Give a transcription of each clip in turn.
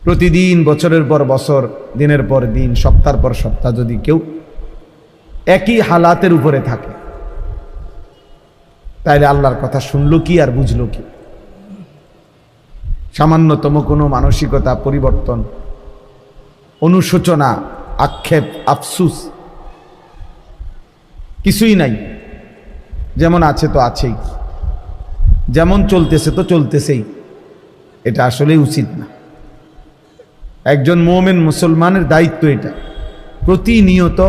প্রতিদিন বছরের পর বছর, দিনের পর দিন, সপ্তাহের পর সপ্তাহ যদি কেউ একই হালাতের উপরে থাকে, তাইলে আল্লাহর কথা শুনলো কি আর বুঝলো কি? সামান্যতম কোনো মানসিকতা পরিবর্তন, অনুশোচনা, আক্ষেপ, আফসুস কিছুই নাই। যেমন আছে তো আছেই, যেমন চলতেছে তো চলতেছেই। এটা আসলে উচিত না। একজন মুমিন মুসলমানের দায়িত্ব এটা, প্রতিনিয়ত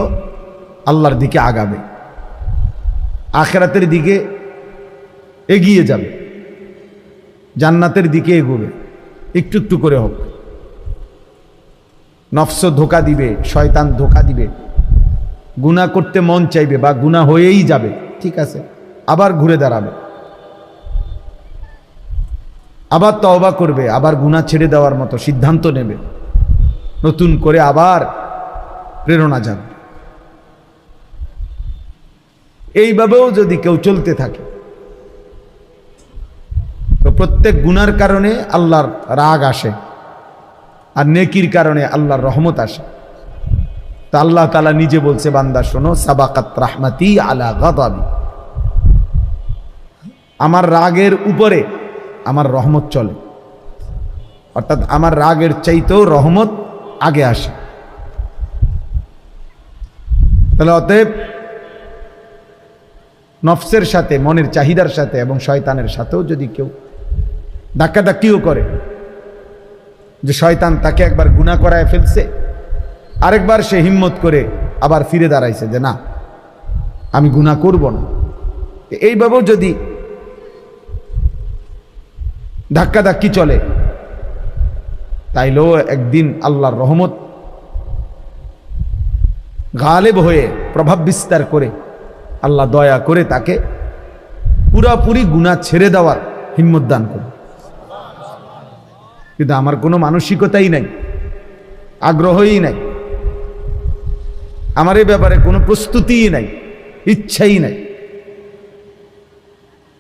আল্লাহর দিকে আগাবে, আখিরাতের দিকে এগিয়ে যাবে, জান্নাতের দিকে এগোবে, একটু একটু করে হোক। নফস ধোঁকা দিবে, শয়তান ধোঁকা দিবে, গুনাহ করতে মন চাইবে বা গুনাহ হয়েই যাবে, ঠিক আছে, আবার ঘুরে দাঁড়াবে, আবার তওবা করবে, আবার গুনাহ ছেড়ে দেওয়ার মতো সিদ্ধান্ত নেবে, নতুন করে আবার প্রেরণা জাগবে। এইভাবেও যদি কেউ চলতে থাকে, তো প্রত্যেক গুনার কারণে আল্লাহর রাগ আসে, আর নেকির কারণে আল্লাহর রহমত আসে। তো আল্লাহ তাআলা নিজে বলছে, বান্দা শোনো, সাবাকাত রাহমাতি আলা গাদাবি, আমার রাগের উপরে আমার রহমত চলে, অর্থাৎ আমার রাগের চাইতেও রহমত আগে আসে। তাহলে অতএব নফসের সাথে, মনের চাহিদার সাথে এবং শয়তানের সাথেও যদি কেউ ধাক্কাধাক্কিও করে, যে শয়তান তাকে একবার গুনাহ করায় ফেলছে, আরেকবার সে হিম্মত করে আবার ফিরে দাঁড়াইছে যে না, আমি গুনাহ করব না, এইভাবেও যদি ধাক্কাধাক্কি চলে, তাইলেও একদিন আল্লাহর রহমত গালেব হয়ে প্রভাব বিস্তার করে আল্লাহ দয়া করে তাকে পুরাপুরি গুনাহ ছেড়ে দেওয়ার হিম্মত দান করে। কিন্তু আমার কোনো মানসিকতাই নাই, আগ্রহই নাই, আমার এই ব্যাপারে কোনো প্রস্তুতিই নাই, ইচ্ছাই নাই,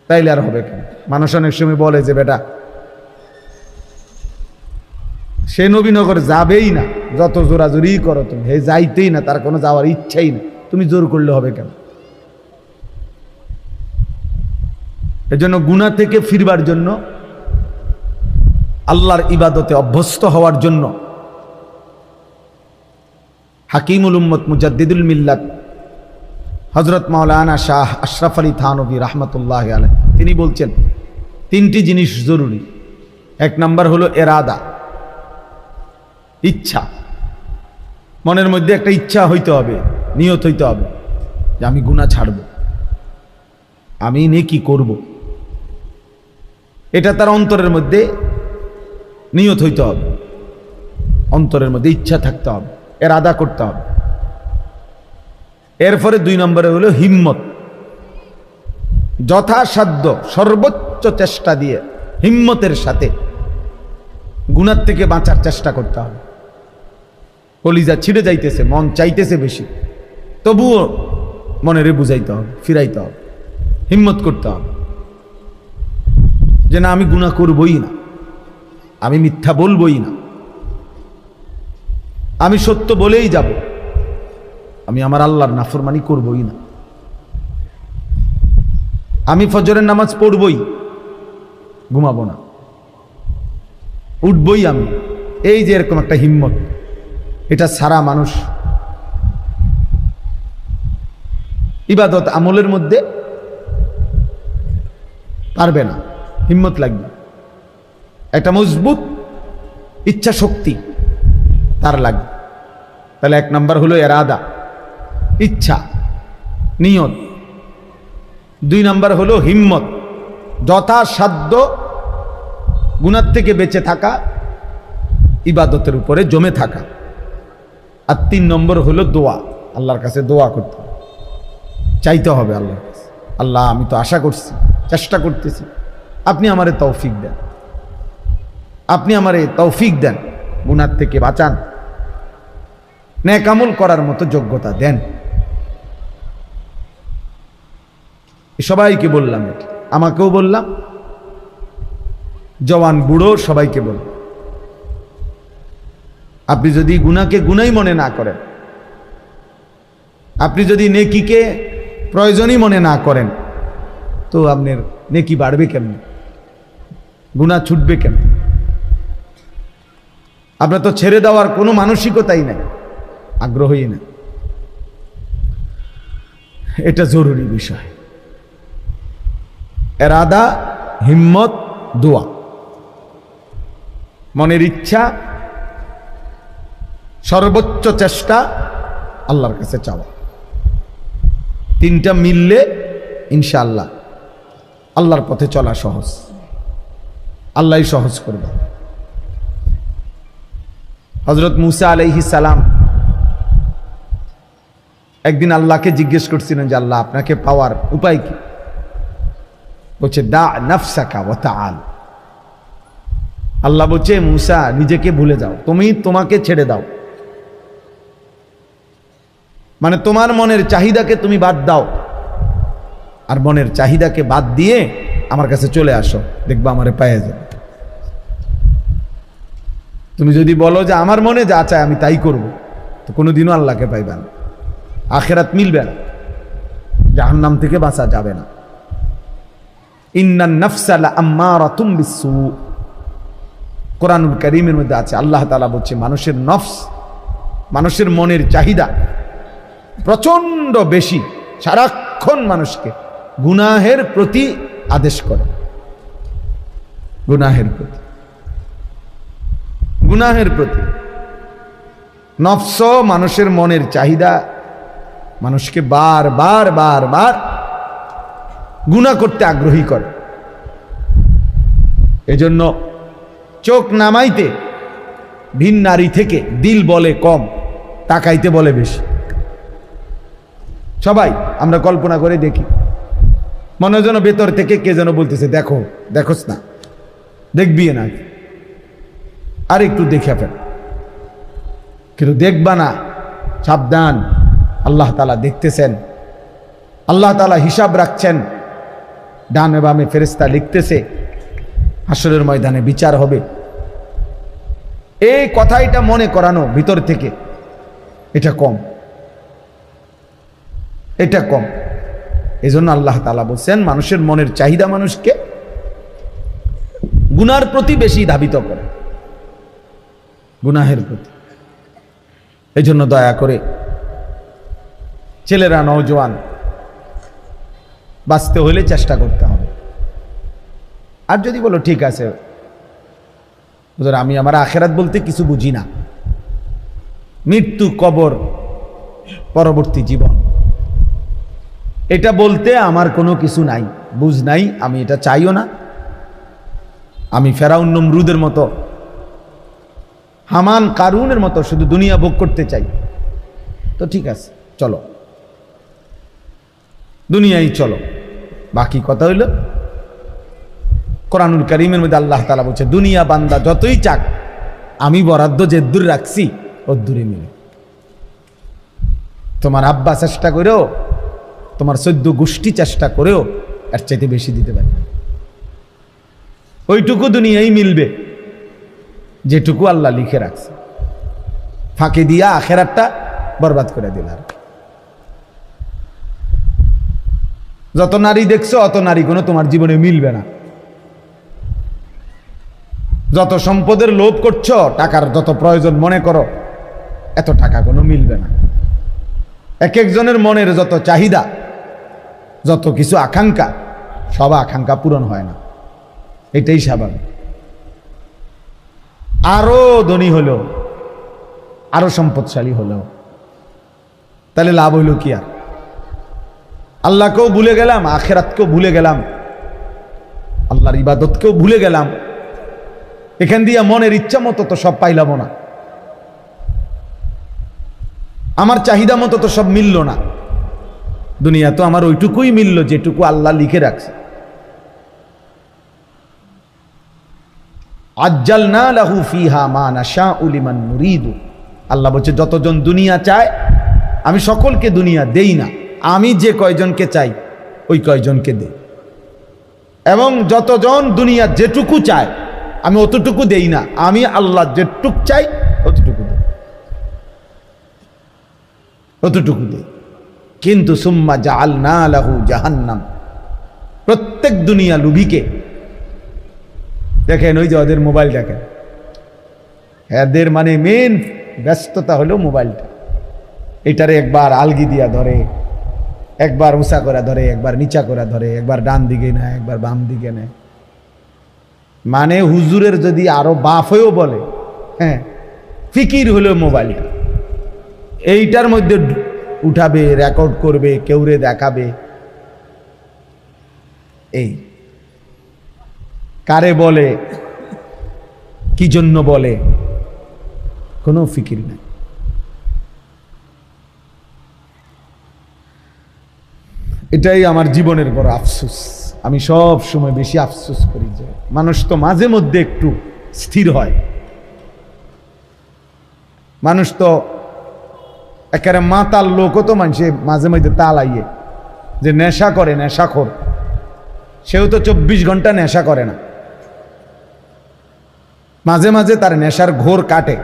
তাইলে আর হবে কেন? মানুষ অনেক সময় বলে যে বেটা সে নবীনগর যাবেই না, যত জোরাজোরি করো তুমি, হে যাইতেই না, তার কোনো যাওয়ার ইচ্ছাই না, তুমি জোর করলে হবে কেন? এজন্য গুনাহ থেকে ফিরবার জন্য, আল্লাহর ইবাদতে অভ্যস্ত হওয়ার জন্য হাকিমুল উম্মত মুজাদ্দিদুল মিল্লাত হযরত মাওলানা শাহ আশরাফ আলী থানভী রাহমাতুল্লাহি আলাইহি তিনি বলছেন, তিনটি জিনিস জরুরি। এক নাম্বার হলো এরাদা, ইচ্ছা। মনের মধ্যে একটা ইচ্ছা হইতে হবে, নিয়ত হইতে হবে যে আমি গুনাহ ছাড়ব, আমি নেকি করব। এটা তার অন্তরের মধ্যে নিয়ত হইতে হবে, অন্তরের মধ্যে ইচ্ছা থাকতে হবে, এরাদা করতে হবে। এরপরে দুই নম্বরে হলো হিম্মত, যথাসাধ্য সর্বোচ্চ চেষ্টা দিয়ে হিম্মতের সাথে গুনাহ থেকে বাঁচার চেষ্টা করতে হবে। কলিজা ছিঁড়ে যাইতেছে, মন চাইতেছে বেশি, তবুও মনেরে বুঝাইতে হবে, ফিরাইতে হবে, হিম্মত করতে হবে যে না, আমি গুনাহ করবই না, আমি মিথ্যা বলবই না, আমি সত্য বলেই যাব, আমি আমার আল্লাহর নাফরমানি করবই না, আমি ফজরের নামাজ পড়বই, ঘুমাবো না, উঠবই আমি। এই যে এরকম একটা হিম্মত, এটা ছাড়া মানুষ ইবাদত আমলের মধ্যে পারবে না। হিম্মত লাগবে, একটা মজবুত ইচ্ছা শক্তি তার লাগবে। তাহলে এক নাম্বার হলো এরাদা, ইচ্ছা, নিয়ত। দুই নাম্বার হলো হিম্মত, যথাসাধ্য গুনাহ থেকে বেঁচে থাকা, ইবাদতের উপরে জমে থাকা। আর তিন নম্বর হলো দোয়া, আল্লাহর কাছে দোয়া করতে হবে, চাইতে হবে আল্লাহর কাছে, আল্লাহ আমি তো আশা করছি, চেষ্টা করতেছি, আপনি আমারে তৌফিক দেন, আপনি আমারে তৌফিক দেন, গুনাহ থেকে বাঁচান, নেক আমল করার মতো যোগ্যতা দেন। সবাইকে বললাম, এটা আমাকেও বললাম, জওয়ান বুড়ো সবাইকে বললাম। আপনি যদি গুনাহকে গুনাহই মনে না করেন, আপনি যদি নেকিকে প্রয়োজনই মনে না করেন, তো আপনার নেকি বাড়বে কেমন, গুনাহ ছুটবে কেমন? আপনার তো ছেড়ে দেওয়ার কোনো মানসিকতাই নাই, আগ্রহই না। এটা জরুরি বিষয়। এরাদা, হিম্মত, দোয়া, মনের ইচ্ছা, সর্বোচ্চ চেষ্টা, আল্লাহর কাছে চাওয়া, তিনটা মিললে ইনশাআল্লাহ আল্লাহর পথে চলা সহজ, আল্লাহই সহজ করবে। হযরত মুসা আলাইহিস সালাম একদিন আল্লাহকে জিজ্ঞেস করছিলেন যে আল্লাহ, আপনাকে পাওয়ার উপায় কি? বলছে দা নাফসাকা ওয়া তাআল। আল্লাহ বলছে মুসা, নিজেকে ভুলে যাও, তোমাকে ছেড়ে দাও, মানে তোমার মনের চাহিদাকে তুমি বাদ দাও, আর মনের চাহিদাকে বাদ দিয়ে আমার কাছে চলে আসো, দেখবা আমারে পেয়ে যাবে। তুমি যদি বলো যে আমার মনে যা চায় আমি তাই করব, তো কোনোদিনও আল্লাহকে পাইবে না, আখিরাত মিলবে না, জাহান্নাম থেকে বাঁচা যাবে না। ইন্নান নাফসা লাআম্মারাতুম বিসসু, কোরআনুল কারীমের মধ্যে আছে, আল্লাহ তাআলা বলছে মানুষের নফস, মানুষের মনের চাহিদা প্রচন্ড বেশি, সারাক্ষণ মানুষকে গুনাহের প্রতি আদেশ করে, গুনাহের প্রতি, গুনাহের প্রতি। নফস, মানুষের মনের চাহিদা মানুষকে বারবার বারবার গুনাহ করতে আগ্রহী করে। এজন্য চোখ নামাইতে ভিন নারী থেকে দিল বলে কম, তাকাইতে বলে বেশি। সবাই আমরা কল্পনা করে দেখি, মনে যেন ভেতর থেকে কে যেন বলতেছে দেখো, দেখোস না, দেখবি না, আর একটু দেখে ফেল, কিন্তু দেখবা না, সাবধান, আল্লাহ তাআলা দেখতেছেন, আল্লাহ তাআলা হিসাব রাখছেন, ডানে বামে ফেরেশতা লিখতেছে, হাসরের ময়দানে বিচার হবে। এই কথাটা মনে করানো ভিতর থেকে, এটা কম, এটা কম। এজন্য আল্লাহ তাআলা বলছেন মানুষের মনের চাহিদা মানুষকে গুনার প্রতি বেশি ধাবিত করে, গুনাহের প্রতি। এই জন্য দয়া করে ছেলেরা, নওজোয়ান, বাঁচতে হলে চেষ্টা করতে হবে। আর যদি বলো ঠিক আছে হুজুর, আমি আমার আখিরাত বলতে কিছু বুঝি না, মৃত্যু, কবর, পরবর্তী জীবন, এটা বলতে আমার কোনো কিছু নাই, বুঝ নাই, আমি এটা চাইও না, আমি ফেরাউন নমরুদের মতো, হামান কারুনের মতো শুধু দুনিয়া ভোগ করতে চাই, তো ঠিক আছে, চলো দুনিয়ায় চলো। বাকি কথা হইল কোরআনুল কারীমের মধ্যে আল্লাহ তাআলা বলছে দুনিয়া বান্দা যতই চাক, আমি বরাদ্দ যে দূর রাখছি ও দূরে মিলে। তোমার আব্বা চেষ্টা করেও, তোমার 14 গোষ্ঠী চেষ্টা করেও এর চাইতে বেশি দিতে পারে, ওইটুকু দুনিয়ায় মিলবে যেটুকু আল্লাহ লিখে রাখছে, ফাঁকি দিয়া আখিরাতটা বরবাদ করে দিল। যত নারী দেখছো অত নারী কোনো তোমার জীবনে মিলবে না, যত সম্পদের লোভ করছো, টাকার যত প্রয়োজন মনে করো, এত টাকা কোনো মিলবে না। এক একজনের মনের যত চাহিদা, যত কিছু আকাঙ্ক্ষা, সব আকাঙ্ক্ষা পূরণ হয় না, এটাই স্বাভাবিক। আরো ধনী হলো, আরো সম্পদশালী হলো, তাহলে লাভ হইল কি? আর আল্লাহকেও ভুলে গেলাম, আখিরাতকেও ভুলে গেলাম, আল্লাহর ইবাদতকেও ভুলে গেলাম, এখান দিয়ে মনের ইচ্ছা মতো তো সব পাইলাম না, আমার চাহিদা মতো তো সব মিলল না। দুনিয়া তো আমার ওইটুকুই মিলল যেটুকু আল্লাহ লিখে রাখছে। আজ্জালনা লাহু ফিহা মা নাশাউ লিমান নুরিদু, আল্লাহ বলছে যতজন দুনিয়া চায় আমি সকলকে দুনিয়া দেই না, আমি যে কয়জনকে চাই ওই কয়জনকে দেই, এবং যতজন দুনিয়া যেটুকু চায় আমি অতটুকু দেই না, আমি আল্লাহ যেটুক চাই অতটুকু দেই। অতটুকু দেই। কিন্তু সুম্মা জাআলনা লাহু জাহান্নাম, প্রত্যেক দুনিয়া লুভিকে দেখেন, ওই যে ওদের মোবাইল দেখেন, এদের মানে মেন ব্যস্ততা হলো মোবাইলটা। এটারে একবার আলগি দিয়া ধরে, একবার উঁচা করে ধরে, একবার নিচা করে ধরে, একবার ডান দিকে নেয়, একবার বাম দিকে নেয়। মানে হুজুরের যদি আরো বাপ হয়েও বলে, হ্যাঁ ফিকির হলো মোবাইলটা, এইটার মধ্যে উঠাবে, রেকর্ড করবে, কেউরে দেখাবে। এই কারে বলে, কি জন্য বলে, কোনো ফিকির নাই। এটাই আমার জীবনের বড় আফসোস। আমি সব সময় বেশি আফসোস করি যে মানুষ তো মাঝে মধ্যে একটু স্থির হয়। মানুষ তো একেবারে মাতাল লোকও তো মানুষে মাঝে মধ্যে তালাইয়ে যে নেশা করে, নেশাখোর, সেও তো 24 ঘন্টা নেশা করে না, মাঝে মাঝে তার নেশার ঘোর কাটে,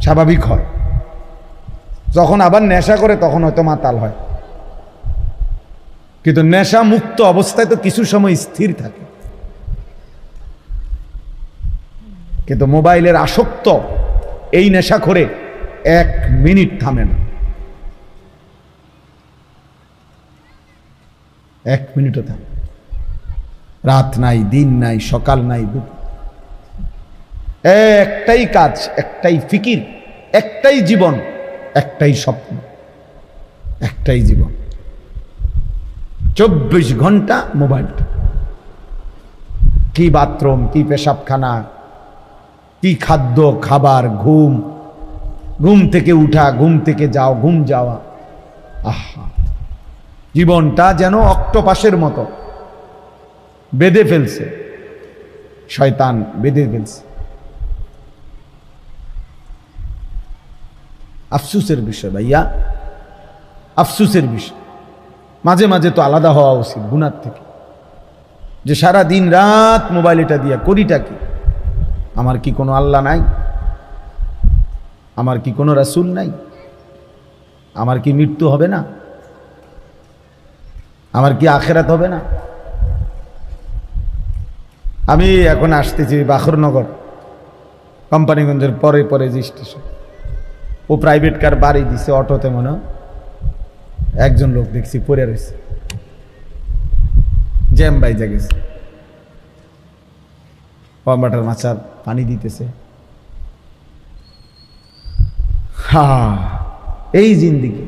স্বাভাবিক হয়। যখন আবার নেশা করে তখন হয়তো মাতাল হয়। কিন্তু নেশা মুক্ত অবস্থায় তো কিছু সময় স্থির থাকে। কিন্তু মোবাইলের আসক্ত এই নেশা করে 1 মিনিট থামে না, 1 মিনিটও থামে। রাত নাই, দিন নাই, সকাল নাই, দুপুর, একটাই কাজ, একটাই ফিকির, একটাই জীবন, একটাই স্বপ্ন, একটাই জীবন। 24 ঘন্টা মোবাইলটা। কি বাথরুম, কি পেশাবখানা, কি খাদ্য খাবার, ঘুম, ঘুম থেকে উঠা, ঘুম থেকে যাও, ঘুম যাওয়া। আহা, জীবনটা যেন অক্টোপাসের মতো বেঁধে ফেলছে, শয়তান বেঁধে ফেলছে। আফসুসের বিষয় ভাইয়া, আফসুসের বিষয়। মাঝে মাঝে তো আলাদা হওয়া উচিত গুনার থেকে, যে সারা দিন রাত মোবাইল এটা দিয়া করিটা কি? আমার কি কোনো আল্লাহ নাই? আমার কি কোনো রাসূল নাই? আমার কি মৃত্যু হবে না? আমার কি আখিরাত হবে না? আমি এখন আসতেছি বাখরনগর, কোম্পানিগঞ্জের পরে পরে যে স্টেশন, ও প্রাইভেট কার বাড়ি দিছে, অটোতে মনে হয় একজন লোক দেখছি পড়ে রয়েছে, জ্যাম বাইজা গেছে, কম্বাটার মাছার পানি দিতেছে। এই জিন্দিগি।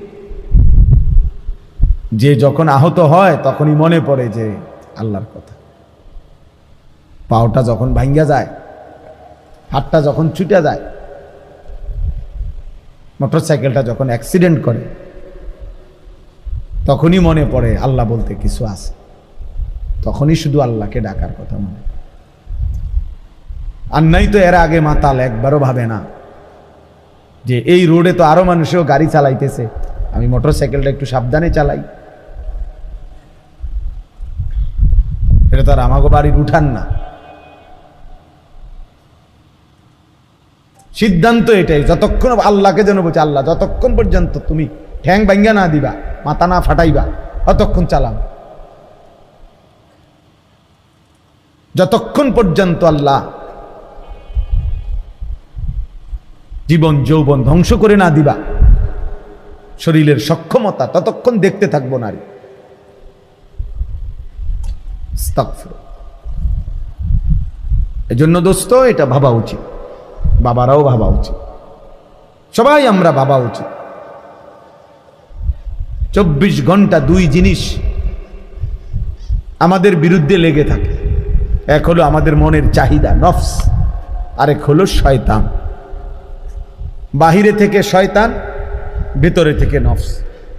যে যখন আহত হয় তখনই মনে পড়ে যে আল্লাহর কথা। পাওটা যখন ভাঙ্গা যায়, হাতটা যখন ছুটে যায়, মোটরসাইকেলটা যখন অ্যাক্সিডেন্ট করে, তখনই মনে পড়ে আল্লাহ বলতে কিছু আছে। তখনই শুধু আল্লাহকে ডাকার কথা মনে। আর নাই তো এর আগে মাতাল একবারও ভাবে না যে এই রোডে তো আরো মানুষও গাড়ি চালাইতেছে, আমি মোটরসাইকেলটা একটু সাবধানে চালাই। এটা তো আর আমাকে বাড়ির উঠান না। সিদ্ধান্ত এটাই, যতক্ষণ আল্লাহকে যেন বলছে, আল্লাহ যতক্ষণ পর্যন্ত তুমি ঠ্যাং ভাঙ্গা না দিবা, মাথা না ফাটাইবা, ততক্ষণ চালাম। যতক্ষণ পর্যন্ত আল্লাহ জীবন যৌবন ধ্বংস করে না দিবা, শরীরের সক্ষমতা, ততক্ষণ দেখতে থাকবো নারী। এজন্য দোস্ত এটা ভাবা উচিত, বাবারাও ভাবা উচিত, সবাই আমরা ভাবা উচিত। 24 ঘন্টা 2 জিনিস আমাদের বিরুদ্ধে লেগে থাকে। এক হলো আমাদের মনের চাহিদা, নফস, আরেক হলো শয়তান। বাহিরে থেকে শয়তান, ভেতরে থেকে নফস।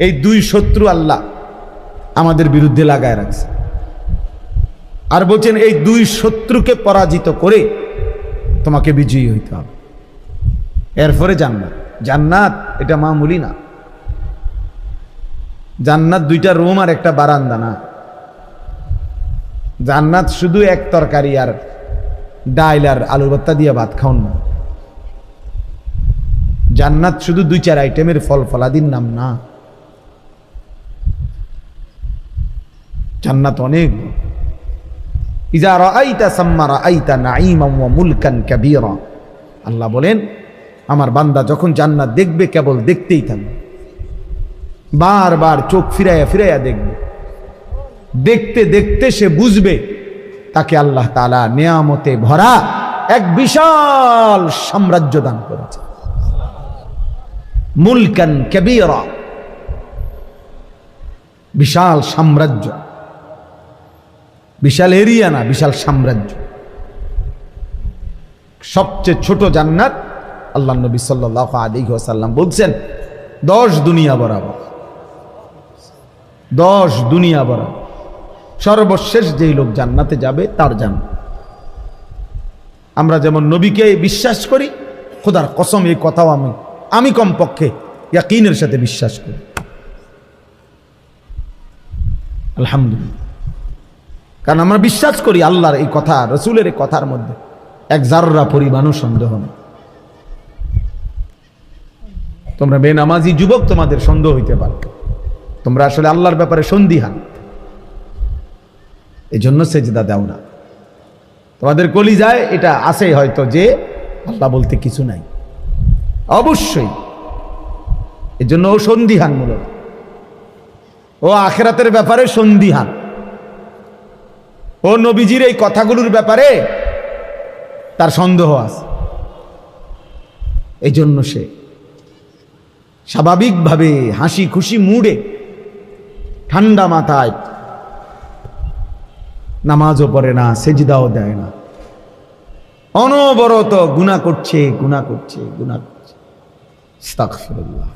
এই 2 শত্রু আল্লাহ আমাদের বিরুদ্ধে লাগায় রাখছে। আর বলছেন এই 2 শত্রুকে পরাজিত করে তোমাকে বিজয়ী হইতে হবে, এরপরে জান্নাত। জান্নাত এটা মামুলি না। জান্নাত 2টা রুম আর একটা বারান্দা না। জান্নাত শুধু এক তরকারি আর ডাইল আর আলু ভর্তা দিয়ে ভাত খাওন না। জান্নাত শুধু 2-4 আইটেমের ফল ফলাদির নাম না, জান্নাত অনেক। ইজা রাআইতা সাম্মা রাআইতা নাঈমান ওয়া মুলকান কাবীরা। আল্লাহ বলেন আমার বান্দা যখন জান্নাত দেখবে কেবল দেখতেই থাকবে, বারবার চোখ ফিরাইয়া ফিরাইয়া দেখবে, দেখতে দেখতে সে বুঝবে তাকে আল্লাহ তাআলা নিয়ামতে ভরা এক বিশাল সাম্রাজ্য দান করেছে। মুলকান কাবীরা, বিশাল সাম্রাজ্য, বিশাল এরিয়া না, বিশাল সাম্রাজ্য। সবচেয়ে ছোট জান্নাত আল্লাহ নবী সাল্লাল্লাহু আলাইহি ওয়াসাল্লাম বলছেন 10 দুনিয়া বরাবর, 10 দুনিয়া বরাবর। সর্বশেষ যেই লোক জান্নাতে যাবে তার জান্নাত। আমরা যেমন নবীকে বিশ্বাস করি, খোদার কসম এই কথাও আমি কমপক্ষে ইয়াকিনের সাথে বিশ্বাস করি, আলহামদুলিল্লাহ। কারণ আমরা বিশ্বাস করি আল্লাহর এই কথা, রসুলের এই কথার মধ্যে এক জাররা পরিমাণও সন্দেহ নেই। তোমরা বেনামাজি যুবক, তোমাদের সন্দেহ হইতে পারে, তোমরা আসলে আল্লাহর ব্যাপারে সন্দিহান, এই জন্য সেজদা দাও না। তোমাদের কলিজায় এটা আছে হয়তো যে আল্লাহ বলতে কিছু নাই, অবশ্যই এই জন্য ও সন্দিহান, মূলত ও আখিরাতের ব্যাপারে সন্দিহান, ও নবীজির এই কথাগুলোর ব্যাপারে তার সন্দেহ আছে। এই জন্য সে স্বাভাবিকভাবে হাসি খুশি মুডে ঠান্ডা মাথায় নামাজও পড়ে না, সেজদাও দেয় না, অনবরত গুনাহ করছে, আস্তাগফিরুল্লাহ।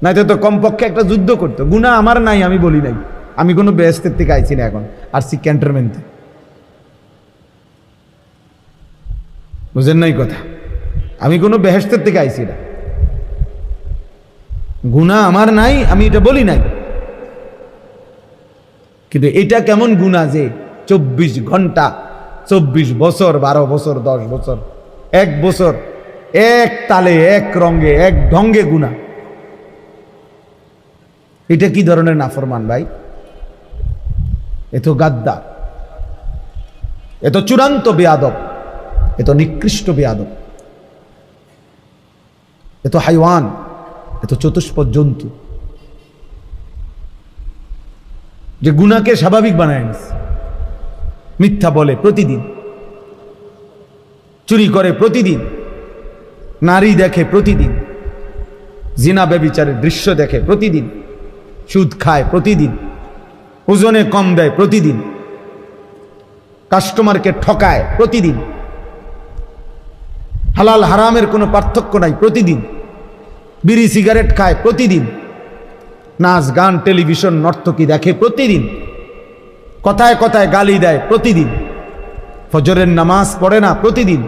নাইতো তো কমপক্ষে একটা যুদ্ধ করতো। গুনাহ আমার নাই, আমি বলি নাই, আমি কোনো বেহেশতের থেকে আইছি না, এখন আসছি ক্যান্টনমেন্ট থেকে। বুঝেন নাই কথা? আমি কোনো বেহেশতের থেকে আইছি না, গুনাহ আমার নাই, আমি এটা বলি নাই। কিন্তু এটা কেমন গুনাহ যে 24 ঘন্টা, 24 বছর, 12 বছর, 10 বছর, 1 বছর এক তালে, এক রঙে, এক ঢঙ্গে গুনাহ। এটা কি ধরনের নাফরমান ভাই? এ তো গাদ্দার, এ তো চূড়ান্ত বেয়াদব, এ তো নিকৃষ্ট বেয়াদব, এ তো হাইওয়ান, এ তো চতুষ্পদ জন্তু, যে গুনাহকে স্বাভাবিক বানায় নিছে। মিথ্যা বলে প্রতিদিন, চুরি করে প্রতিদিন, নারী দেখে প্রতিদিন, জিনা ব্যভিচারের দৃশ্য দেখে প্রতিদিন, সুদ খায় প্রতিদিন, ওজনে কম দেয় প্রতিদিন, কাস্টমারকে ঠকায় প্রতিদিন, হালাল হারামের কোনো পার্থক্য নাই প্রতিদিন, বিড়ি সিগারেট খায় প্রতিদিন, নাচ গান টেলিভিশন নর্তকী দেখে প্রতিদিন, কথায় কথায় গালি দেয় প্রতিদিন, ফজরের নামাজ পড়ে না প্রতিদিন।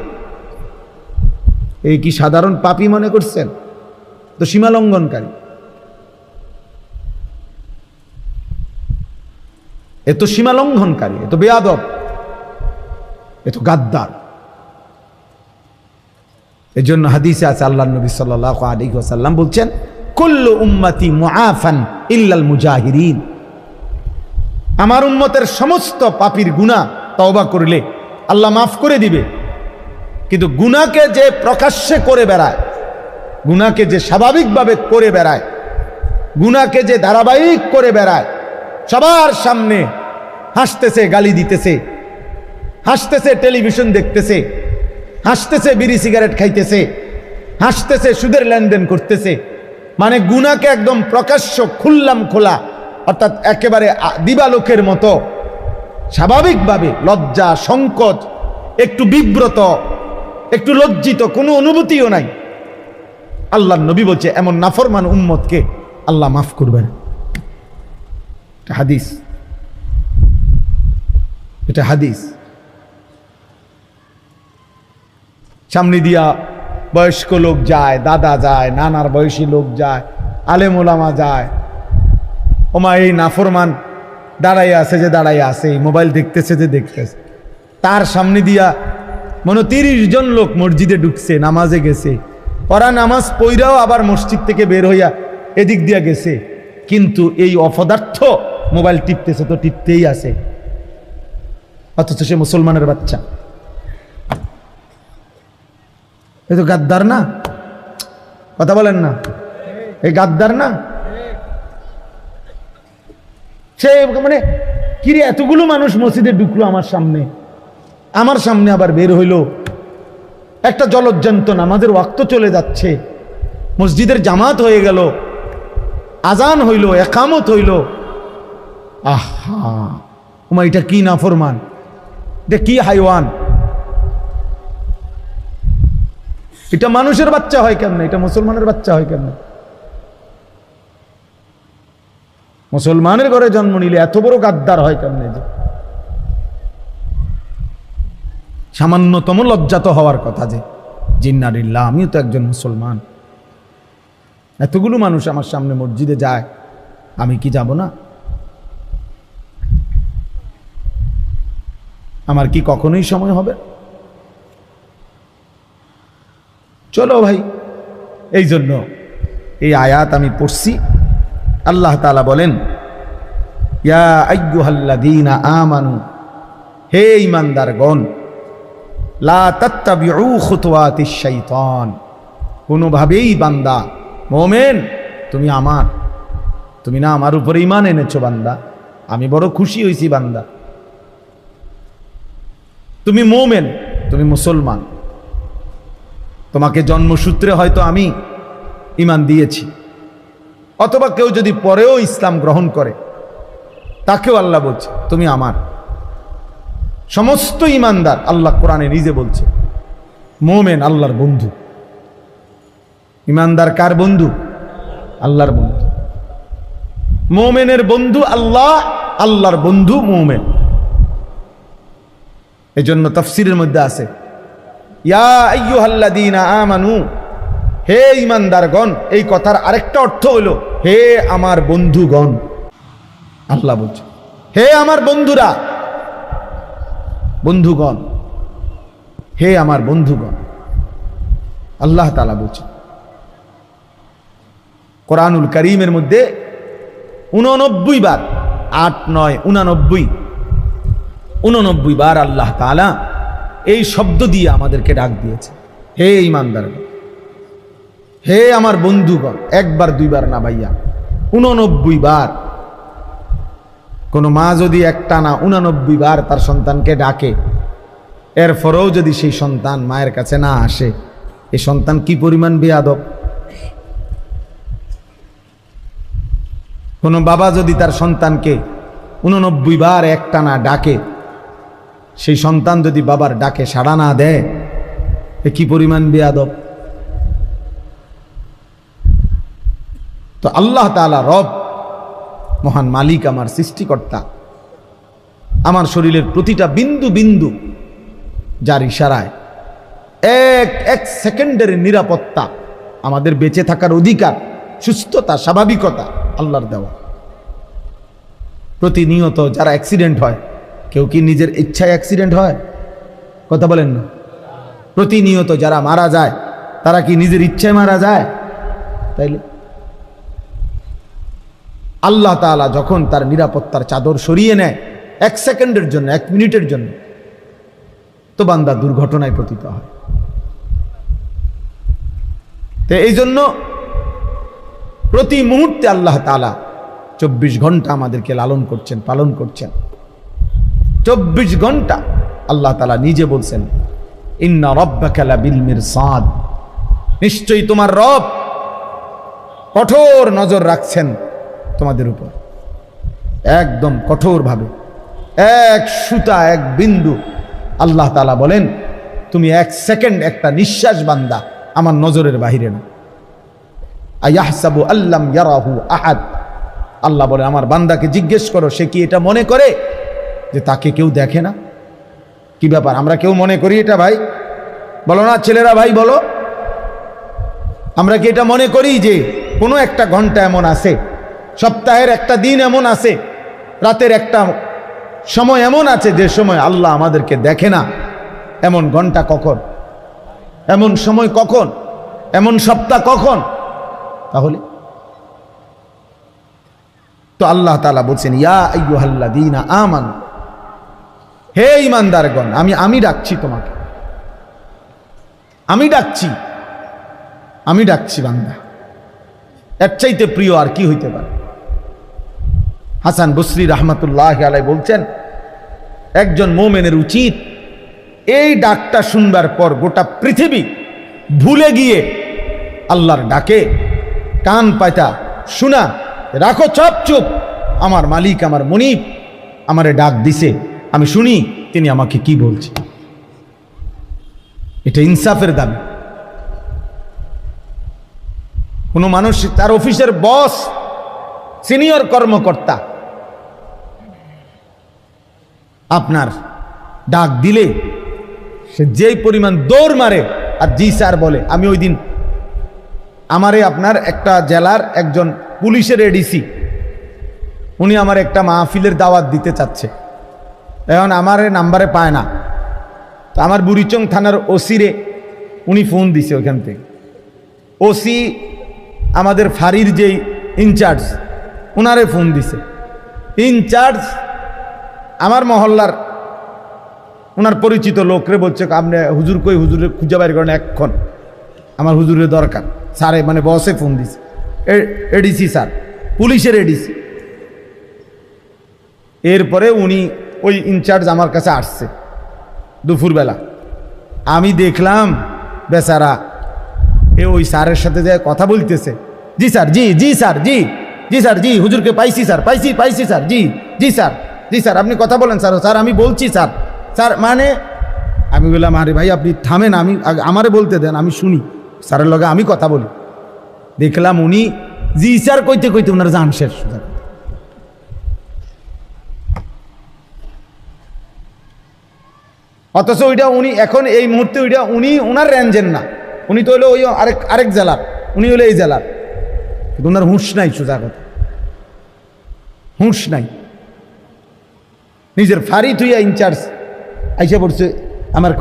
এই কি সাধারণ পাপী মনে করছেন? তো সীমা লঙ্ঘনকারী, এ তো সীমা লঙ্ঘনকারী, এ তো বেয়াদব, এ তো গাদ্দার। এই জন্য হাদিসে আছে আল্লাহ নবী সাল্লাল্লাহু আলাইহি ওয়াসাল্লাম বলছেন, কুল্লু উম্মতি মুআফান ইল্লাল মুজাহিরিন। আমার উম্মতের সমস্ত পাপীর গুনাহ তওবা করলে আল্লাহ মাফ করে দিবে, কিন্তু গুনাহকে যে প্রকাশ্যে করে বেড়ায়, গুনাহকে যে স্বাভাবিকভাবে করে বেড়ায়, গুনাহকে যে ধারাবাহিক করে বেড়ায়, সবার সামনে হাসতেছে, গালি দিতেছে, হাসতেছে টেলিভিশন দেখতেছে, হাসতেছে বিড়ি সিগারেট খাইতেছে, হাসতেছে সুদের লেনদেন করতেছে, মানে গুনাহকে একদম প্রকাশ্য খুললাম খোলা, অর্থাৎ একেবারে দিবালোকের মতো স্বাভাবিকভাবে, লজ্জা সংকোচ, একটু বিব্রত, একটু লজ্জিত, কোনো অনুভূতিও নাই। আল্লাহ নবী বলছে এমন নাফরমান উম্মতকে আল্লাহ মাফ করবেন। হাদিস, এটা হাদিস। সামনে দিয়া বয়স্ক লোক যায়, দাদা যায়, নানার বয়সী লোক যায়, আলেম ওলামা যায়, ওমা এই নাফরমান দাঁড়াইয়া আছে যে দাঁড়াইয়া আছে, মোবাইল দেখতেছে যে দেখতেছে, তার সামনে দিয়া মনে 30 জন লোক মসজিদে ঢুকছে, নামাজে গেছে, ওরা নামাজ পইরাও আবার মসজিদ থেকে বের হইয়া এদিক দিয়া গেছে, কিন্তু এই অপদার্থ মোবাইল টিপতেছে তো টিপতেই আছে, অথচ সে মুসলমানের বাচ্চা। এ তো গাদ্দার না? কথা বলেন না, এই গাদ্দার না? সে মানে কিরে এতগুলো মানুষ মসজিদে ঢুকলো আমার সামনে আবার বের হইল, একটা জলজ্জান্ত নামাজের ওয়াক্ত চলে যাচ্ছে, মসজিদের জামাত হয়ে গেল, আজান হইল, একামত হইল, আহা ওমা এটা কি নাফরমান, এটা কি হাইওয়ান, এটা মানুষের বাচ্চা হয় কেমনে, এটা মুসলমানের বাচ্চা হয় কেমনে? মুসলমানের ঘরে জন্ম নিলে এত বড় গাদ্দার হয় কেমনে? যে সামান্যতম লজ্জাত হওয়ার কথা যে জিন্নারিল্লাহ আমিও তো একজন মুসলমান, এতগুলো মানুষ আমার সামনে মসজিদে যায়, আমি কি যাব না? আমার কি কখনোই সময় হবে? চলো ভাই, এই জন্য এই আয়াত আমি পড়ছি। আল্লাহ তাআলা বলেন, ইয়া আইয়ুহাল্লাযীনা আমানু, হে ঈমানদারগণ, লা তাত্তাবিউ খুতুওয়াতিশ শাইতান, কোনোভাবেই বান্দা মুমিন তুমি না আমার উপরে ঈমান এনেছো বান্দা, আমি বড় খুশি হইছি বান্দা, তুমি মুমিন, তুমি মুসলমান, তোমাকে জন্মসূত্রে হয়তো আমি ঈমান দিয়েছি, অথবা কেউ যদি পরেও ইসলাম গ্রহণ করে তাকেও আল্লাহ বলছে তুমি আমার। সমস্ত ঈমানদার, আল্লাহ কোরআনে নিজে বলছে, মুমিন আল্লাহর বন্ধু। ঈমানদার কার বন্ধু? আল্লাহর বন্ধু। মুমিনের বন্ধু আল্লাহ, আল্লাহর বন্ধু মুমিন। এজন্য তাফসীরের মধ্যে আছে, ইয়া আইয়ুহাল্লাযীনা আমানু, হে ঈমানদারগণ, এই কথার আরেকটা অর্থ হলো হে আমার বন্ধুগণ। আল্লাহ বলছে হে আমার বন্ধুরা, বন্ধুগণ, হে আমার বন্ধুগণ, আল্লাহ তাআলা বলছে কোরআনুল কারীমের মধ্যে 89 বার, 8, 9, 89 বার আল্লাহ তাআলা এই শব্দ দিয়ে আমাদেরকে ডাক দিয়েছে, হে ঈমানদারগণ, হে আমার বন্ধুগণ। 1 বার 2 বার না ভাইয়া, 89 বার। কোন মা যদি একটানা 89 বার তার সন্তানকে ডাকে, এরপরেও যদি সেই সন্তান মায়ের কাছে না আসে, এই সন্তান কি পরিমাণ বেয়াদব। কোন বাবা যদি তার সন্তানকে 89 বার একটানা ডাকে, সেই সন্তান যদি বাবার ডাকে সাড়া না দেয়, এ কি পরিমাণ বেয়াদব। তো আল্লাহ তাআলা রব, মহান মালিক, আমার সৃষ্টিকর্তা, আমার শরীরের প্রতিটা বিন্দু বিন্দু যার ইশারায় এক সেকেন্ডের নিরাপত্তা, আমাদের বেঁচে থাকার অধিকার, সুস্থতা, স্বাভাবিকতা আল্লাহর দেওয়া। প্রতিনিয়ত যারা অ্যাক্সিডেন্ট হয়, কেউ কি নিজের ইচ্ছায় অ্যাক্সিডেন্ট হয়? কথা বলেন না। প্রতিনিয়ত যারা মারা যায়, তারা কি নিজের ইচ্ছায় মারা যায়? তাইলে আল্লাহ তাআলা যখন তার নিরাপত্তার চাদর সরিয়ে নেয় 1 সেকেন্ডের জন্য, 1 মিনিটের জন্য, তো বান্দা দুর্ঘটনায় পতিত হয়। তো এই জন্য প্রতি মুহূর্তে আল্লাহ তাআলা 24 ঘন্টা আমাদেরকে লালন করছেন, পালন করছেন। 24 ঘন্টা আল্লাহ তাআলা নিজে বলছেন, ইন্না রাব্বাকা লাবিল মিরসাদ, নিশ্চয়ই তোমার রব কঠোর নজর রাখছেন তোমাদের উপর, একদম কঠোরভাবে। 1 সুতা, 1 বিন্দু, আল্লাহ তাআলা বলেন তুমি 1 সেকেন্ড, একটা নিঃশ্বাস বান্দা আমার নজরের বাহিরে না। আয়াহসাবু আল্লাম ইয়ারাহু আহাদ, আল্লাহ বলে আমার বান্দাকে জিজ্ঞেস করো, সে কি এটা মনে করে যে তাকে কেউ দেখে না? কি ব্যাপার, আমরা কেউ মনে করি এটা? ভাই বলো না, ছেলেরা ভাই বলো, আমরা কি এটা মনে করি যে কোনো একটা ঘন্টা এমন আছে, সপ্তাহের একটা দিন এমন আছে, রাতের একটা সময় এমন আছে যে সময় আল্লাহ আমাদেরকে দেখে না? এমন ঘন্টা কখন, এমন সময় কখন? এমন সপ্তাহ কখন? তাহলে তো আল্লাহ তাআলা বলছেন, ইয়া আইয়ুহাল্লাযীনা আমানু, হে ঈমানদারগণ, আমি ডাকছি তোমাকে, আমি ডাকছি বান্দা। এর চাইতে প্রিয় আর কি হইতে পারে? হাসান বসরি রাহমাতুল্লাহ আলাইহি বলছেন, একজন মুমিনের উচিত এই ডাকটা শুনবার পর গোটা পৃথিবী ভুলে গিয়ে আল্লাহর ডাকে কান পাতা শোনা, রাখো চপ চুপ, আমার মালিক আমার মুনিব আমারে ডাক দিছে, আমি শুনি তিনি আমাকে কি বলছে। এটা ইনসাফের দাবি। কোনো মানুষ তার অফিসের বস, সিনিয়র কর্মকর্তা আপনার ডাক দিলে সে যেই পরিমাণ দৌড় মারে আর জি স্যার বলে। আমি ওই দিন আমারে আপনার একটা জেলার একজন পুলিশের এডিসি, উনি আমার একটা মাহফিলের দাওয়াত দিতে চাচ্ছে, এখন আমার নাম্বারে পায় না, তো আমার বুড়িচং থানার ওসিরে উনি ফোন দিছে ওইখান থেকে। ওসি আমাদের ফাঁড়ির যেই ইনচার্জ, ওনারে ফোন দিছে। ইনচার্জ আমার মহল্লার ওনার পরিচিত লোকরে বলছে, আপনি হুজুর কই, হুজুরে খুঁজে বাইর করেন এক্ষণ, আমার হুজুরের দরকার। স্যারে মানে বসে ফোন দিছে, এডিসি স্যার, পুলিশের এডিসি। এরপরে উনি ওই ইনচার্জ আমার কাছে আসছে দুপুরবেলা। আমি দেখলাম বেচারা ওই স্যারের সাথে যে কথা বলতেছে, জি স্যার, জি স্যার, জি স্যার, জি হুজুরকে পাইছি স্যার, পাইছি স্যার, জি স্যার, আপনি কথা বলেন স্যার, আমি বলছি স্যার মানে। আমি বললাম, আরে ভাই আপনি থামেন, আমি আমারে বলতে দেন, আমি শুনি, স্যারের লগে আমি কথা বলি। দেখলাম উনি জি স্যার কইতে কইতে ওনার জান শেষ। অথচ ওইটা উনি এখন এই মুহূর্তে উনি ওনার রেঞ্জের না, উনি তো হলো ওই আরেক জেলার, উনি হলো এই জেলার, কিন্তু ওনার হুঁশ নাই, সোজা কথা হুঁশ নাই। নিজের ফাঁড়ি তুইয়া ইনচার্জ আইসা পড়ছে, আমার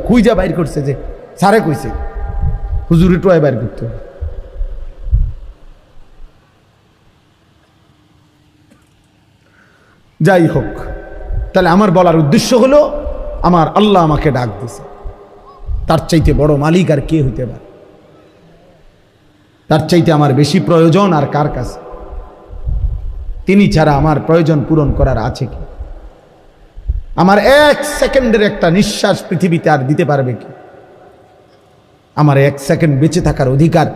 খুঁজা বাইর করছে যে স্যারে কইছে হুজুরে টোয়াই বাইর করতে হবে। যাই হোক, তাহলে আমার বলার উদ্দেশ্য হলো, আমার আল্লাহ আমাকে ডাক দিছে, তার চাইতে বড় মালিক আর কে হইতে পারে? তার চাইতে আমার বেশি প্রয়োজন আর কার কাছে? তিনি ছাড়া আমার প্রয়োজন পূরণ করার আছে কি? আমার এক সেকেন্ডের একটা নিঃশ্বাস পৃথিবীতে আর দিতে পারবে কি? আমার এক সেকেন্ড বেঁচে থাকার অধিকার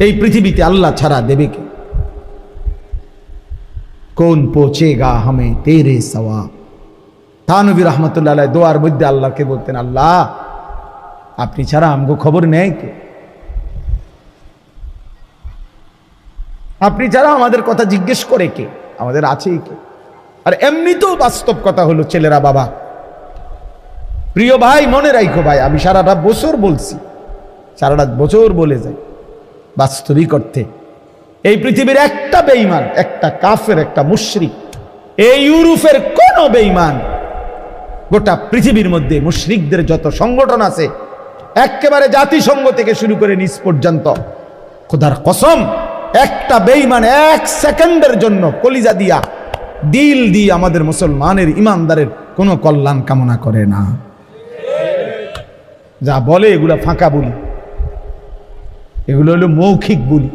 এই পৃথিবীতে আল্লাহ ছাড়া দেবে কি? কোন পৌঁছেগা হামে তেরে সওয়া। থানবী রহমতুল্লাহ আলাইহি দোয়ার মধ্যে আল্লাহকে বলতেন, আল্লাহ আপনি ছাড়া আমগো খবর নেই কে? আপনি ছাড়া আমাদের কথা জিজ্ঞেস করে কে? আমাদের আছেই কে? আর এমনিতেও বাস্তব কথা হলো ছেলেরা, বাবা প্রিয় ভাই, মনে রাখো ভাই, আমি সারাটা বছর বলছি, সারাটা বছর বলে যাই, বাস্তবিক অর্থে এই পৃথিবীর একটা বেঈমান, একটা কাফের, একটা মুশরিক, এই ইউরোপের কোন বেঈমান, গোটা পৃথিবীর মধ্যে মুশরিকদের যত সংগঠন আছে, একেবারে জাতিসংঘ থেকে শুরু করে নিচ পর্যন্ত, খোদার কসম, একটা বেঈমান এক সেকেন্ডের জন্য কলিজা দিয়া, দিল দিয়ে আমাদের মুসলমানের ইমানদারের কোনো কল্যাণ কামনা করে না। যা বলে এগুলা ফাঁকা বলি, এগুলো হলো মৌখিক বলি,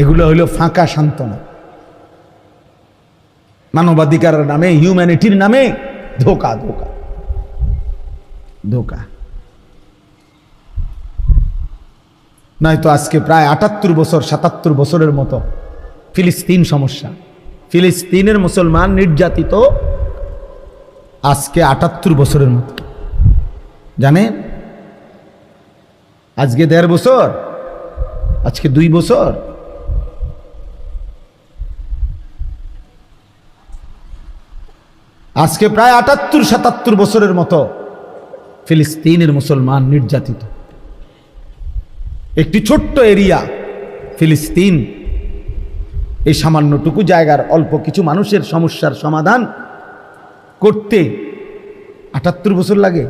এগুলো হলো ফাঁকা সান্ত্বনা। মানবাধিকারের নামে, হিউম্যানিটির নামে ধোকা ধোকা ধোকা। নয়তো আজকে প্রায় ৭৮ বছর ৭৭ বছরের মতো ফিলিস্তিন সমস্যা, ফিলিস্তিনের মুসলমান নির্যাতিত আজকে ৭৮ বছরের মতো। জানেন, আজকে ১.৫ বছর, আজকে ২ বছর। আজকে প্রায় ৭৮-৭৭ বছরের মতো ফিলিস্তিনের মুসলমান নির্যাতিত। একটি ছোট্ট এরিয়া ফিলিস্তিন, এই সামান্যটুকু জায়গার অল্প কিছু মানুষের সমস্যার সমাধান করতে ৭৮ বছর লাগে।